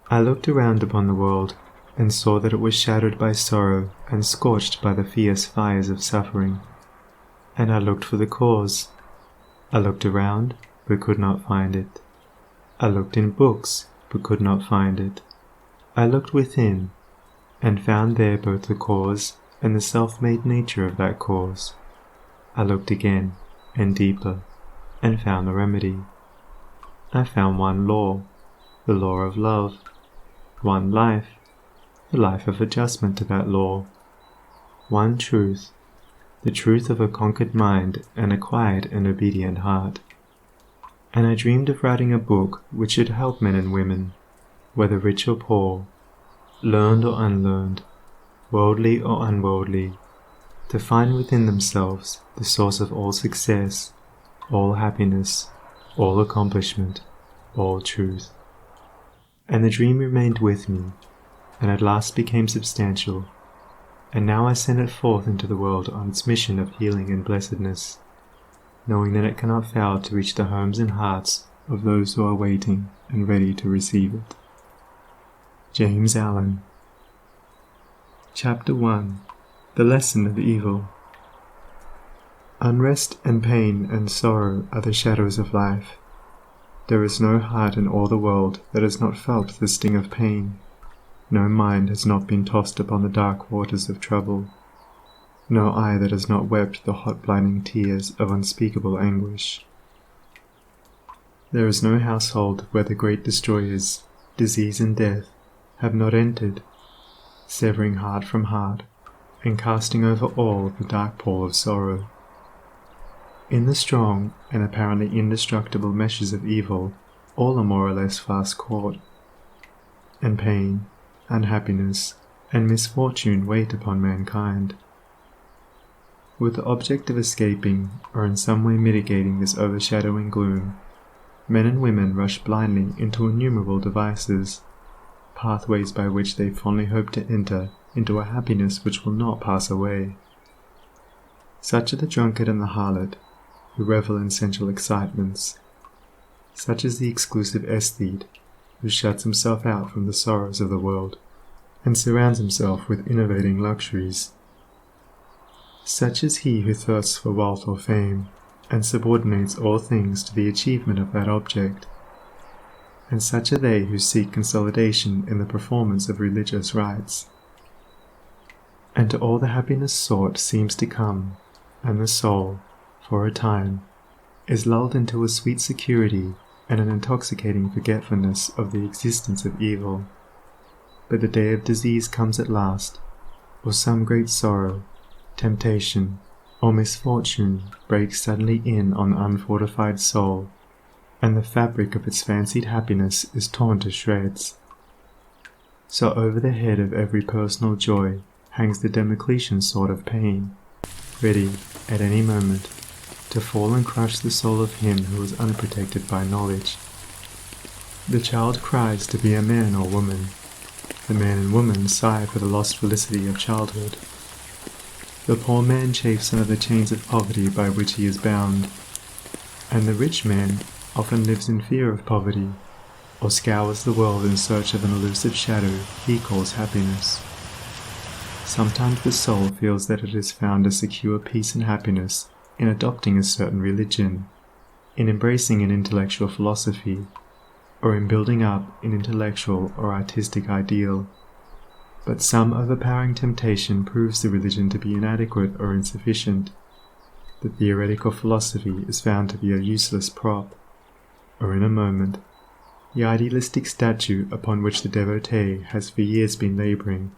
I looked around upon the world, and saw that it was shadowed by sorrow and scorched by the fierce fires of suffering. And I looked for the cause. I looked around, but could not find it. I looked in books, but could not find it. I looked within, and found there both the cause and the self-made nature of that cause. I looked again, and deeper, and found the remedy. I found one law, the law of love, one life, the life of adjustment to that law, one truth, the truth of a conquered mind and a quiet and obedient heart. And I dreamed of writing a book which should help men and women, whether rich or poor, learned or unlearned, worldly or unworldly, to find within themselves the source of all success, all happiness, all accomplishment, all truth. And the dream remained with me, and at last became substantial, and now I send it forth into the world on its mission of healing and blessedness, knowing that it cannot fail to reach the homes and hearts of those who are waiting and ready to receive it. James Allen. Chapter 1. The Lesson of Evil. Unrest and pain and sorrow are the shadows of life. There is no heart in all the world that has not felt the sting of pain. No mind has not been tossed upon the dark waters of trouble. No eye that has not wept the hot blinding tears of unspeakable anguish. There is no household where the great destroyers, disease and death, have not entered, severing heart from heart, and casting over all the dark pall of sorrow. In the strong and apparently indestructible meshes of evil, all are more or less fast caught, and pain, unhappiness, and misfortune wait upon mankind. With the object of escaping or in some way mitigating this overshadowing gloom, men and women rush blindly into innumerable devices, pathways by which they fondly hope to enter into a happiness which will not pass away. Such are the drunkard and the harlot, who revel in sensual excitements. Such is the exclusive aesthete, who shuts himself out from the sorrows of the world, and surrounds himself with innovating luxuries. Such is he who thirsts for wealth or fame, and subordinates all things to the achievement of that object. And such are they who seek consolidation in the performance of religious rites. And to all the happiness sought seems to come, and the soul, for a time, is lulled into a sweet security and an intoxicating forgetfulness of the existence of evil. But the day of disease comes at last, or some great sorrow, temptation, or misfortune breaks suddenly in on the unfortified soul, and the fabric of its fancied happiness is torn to shreds. So over the head of every personal joy hangs the Damocletian sword of pain, ready, at any moment, to fall and crush the soul of him who is unprotected by knowledge. The child cries to be a man or woman. The man and woman sigh for the lost felicity of childhood. The poor man chafes under the chains of poverty by which he is bound, and the rich man often lives in fear of poverty, or scours the world in search of an elusive shadow he calls happiness. Sometimes the soul feels that it has found a secure peace and happiness in adopting a certain religion, in embracing an intellectual philosophy, or in building up an intellectual or artistic ideal. But some overpowering temptation proves the religion to be inadequate or insufficient. The theoretical philosophy is found to be a useless prop, or in a moment, the idealistic statue upon which the devotee has for years been laboring